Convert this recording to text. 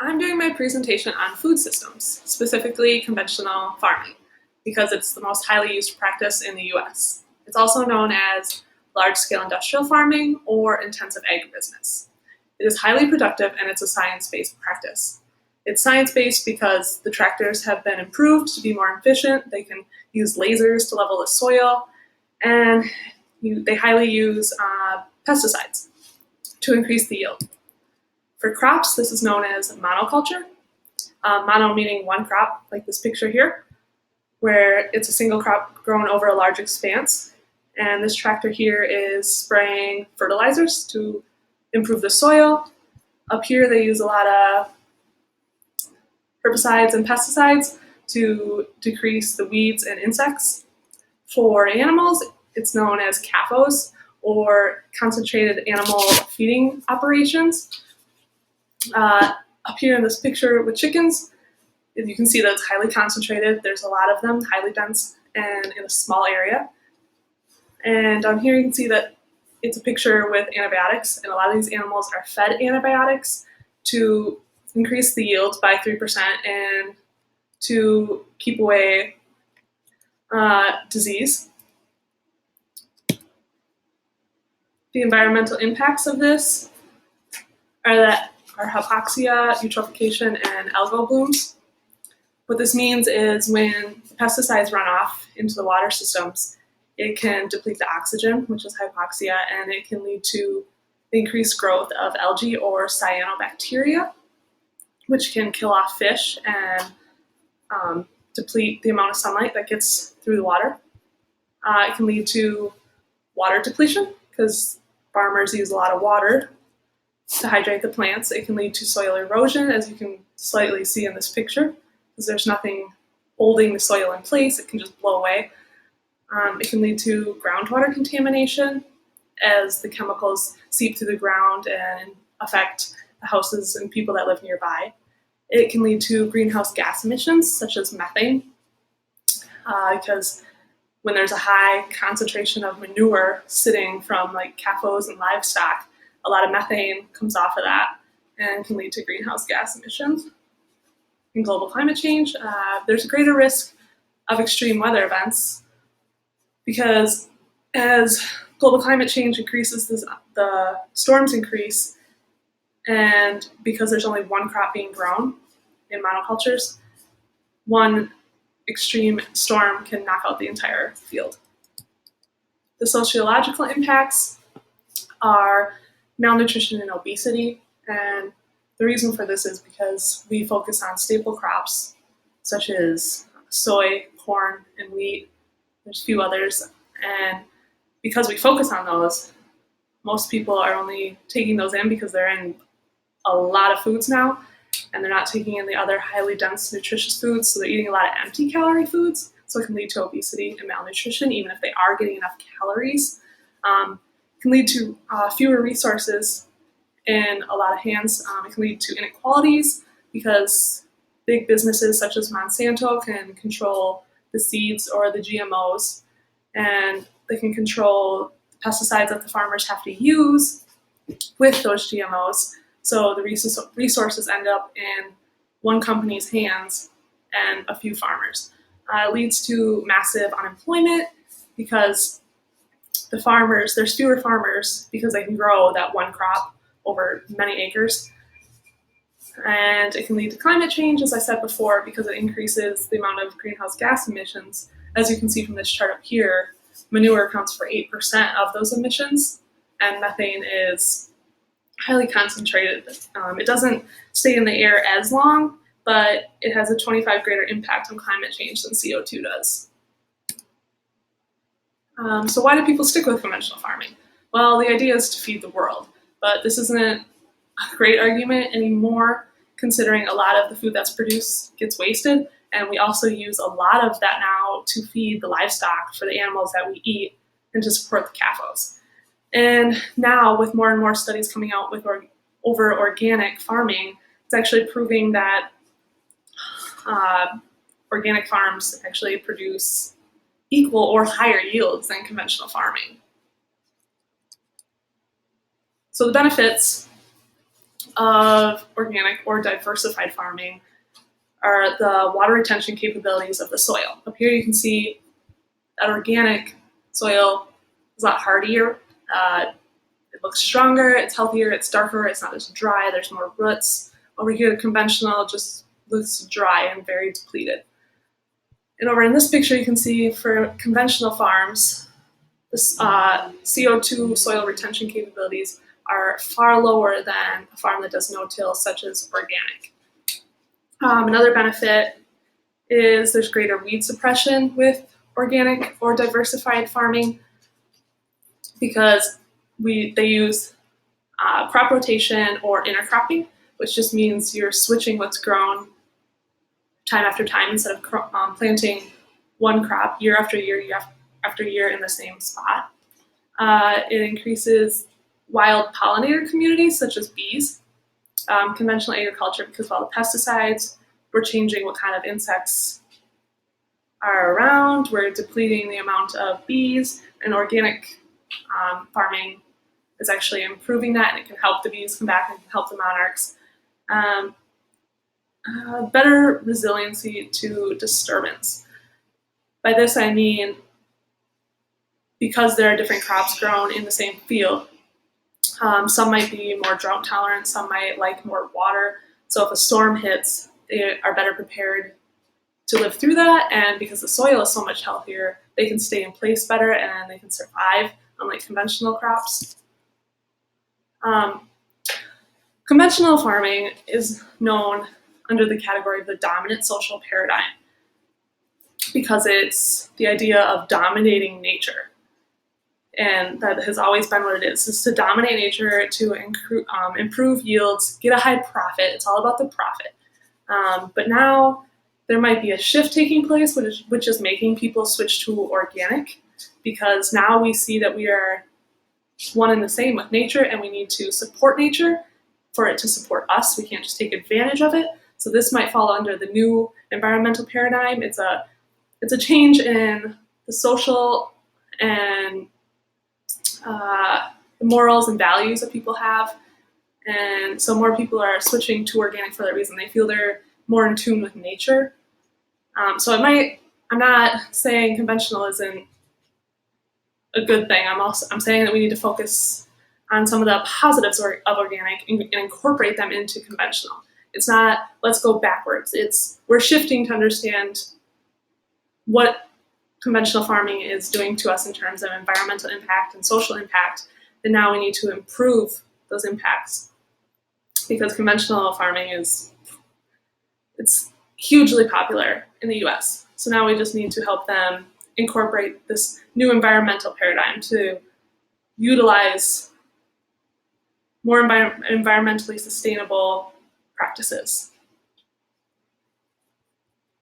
I'm doing my presentation on food systems, specifically conventional farming, because it's the most highly used practice in the US. It's also known as large-scale industrial farming or intensive agribusiness. It is highly productive and it's a science-based practice. It's science-based because the tractors have been improved to be more efficient, they can use lasers to level the soil, and they highly use pesticides to increase the yield. For crops, this is known as monoculture. Mono meaning one crop, like this picture here, where it's a single crop grown over a large expanse. And this tractor here is spraying fertilizers to improve the soil. Up here, they use a lot of herbicides and pesticides to decrease the weeds and insects. For animals, it's known as CAFOs, or concentrated animal feeding operations. Up here in this picture with chickens, you can see that it's highly concentrated. There's a lot of them, highly dense, and in a small area. And down here you can see that it's a picture with antibiotics, and a lot of these animals are fed antibiotics to increase the yield by 3% and to keep away disease. The environmental impacts of this are hypoxia, eutrophication, and algal blooms. What this means is when pesticides run off into the water systems, it can deplete the oxygen, which is hypoxia, and it can lead to increased growth of algae or cyanobacteria, which can kill off fish and deplete the amount of sunlight that gets through the water. It can lead to water depletion because farmers use a lot of water to hydrate the plants. It can lead to soil erosion, as you can slightly see in this picture, because there's nothing holding the soil in place. It can just blow away. It can lead to groundwater contamination as the chemicals seep through the ground and affect the houses and people that live nearby. It can lead to greenhouse gas emissions, such as methane, because when there's a high concentration of manure sitting from like CAFOs and livestock, a lot of methane comes off of that and can lead to greenhouse gas emissions. In global climate change, there's a greater risk of extreme weather events because as global climate change increases, the storms increase, and because there's only one crop being grown in monocultures, one extreme storm can knock out the entire field. The sociological impacts are malnutrition and obesity, and the reason for this is because we focus on staple crops such as soy, corn, and wheat. There's a few others, and because we focus on those, most people are only taking those in because they're in a lot of foods now, and they're not taking in the other highly dense, nutritious foods, so they're eating a lot of empty calorie foods, so it can lead to obesity and malnutrition, even if they are getting enough calories. It can lead to fewer resources in a lot of hands. It can lead to inequalities because big businesses such as Monsanto can control the seeds or the GMOs, and they can control the pesticides that the farmers have to use with those GMOs. So the resources end up in one company's hands and a few farmers. It leads to massive unemployment because there's fewer farmers because they can grow that one crop over many acres. And it can lead to climate change, as I said before, because it increases the amount of greenhouse gas emissions. As you can see from this chart up here, manure accounts for 8% of those emissions, and methane is highly concentrated. It doesn't stay in the air as long, but it has a 25 greater impact on climate change than CO2 does. So why do people stick with conventional farming? Well, the idea is to feed the world, but this isn't a great argument anymore, considering a lot of the food that's produced gets wasted, and we also use a lot of that now to feed the livestock for the animals that we eat and to support the CAFOs. And now, with more and more studies coming out over organic farming, it's actually proving that organic farms actually produce equal or higher yields than conventional farming. So the benefits of organic or diversified farming are the water retention capabilities of the soil. Up here you can see that organic soil is a lot hardier. It looks stronger, it's healthier, it's darker, it's not as dry, there's more roots. Over here, the conventional just looks dry and very depleted. And over in this picture, you can see for conventional farms, the CO2 soil retention capabilities are far lower than a farm that does no-till, such as organic. Another benefit is there's greater weed suppression with organic or diversified farming because they use crop rotation or intercropping, which just means you're switching what's grown time after time instead of planting one crop year after year after year in the same spot. It increases wild pollinator communities such as bees. Conventional agriculture, because of all the pesticides, we're changing what kind of insects are around, we're depleting the amount of bees, and organic farming is actually improving that, and it can help the bees come back and help the monarchs. Better resiliency to disturbance. By this I mean because there are different crops grown in the same field, some might be more drought tolerant, some might like more water. So if a storm hits, they are better prepared to live through that, and because the soil is so much healthier, they can stay in place better and they can survive, unlike conventional crops. Conventional farming is known under the category of the dominant social paradigm because it's the idea of dominating nature. And that has always been what it is to dominate nature, to improve yields, get a high profit. It's all about the profit. But now there might be a shift taking place, which is making people switch to organic, because now we see that we are one and the same with nature, and we need to support nature for it to support us. We can't just take advantage of it. So this might fall under the new environmental paradigm. It's a change in the social and the morals and values that people have. And so more people are switching to organic for that reason. They feel they're more in tune with nature. I'm not saying conventional isn't a good thing. I'm saying that we need to focus on some of the positives of organic and incorporate them into conventional. It's not, let's go backwards. We're shifting to understand what conventional farming is doing to us in terms of environmental impact and social impact, and now we need to improve those impacts because conventional farming it's hugely popular in the US. So now we just need to help them incorporate this new environmental paradigm to utilize more environmentally sustainable practices.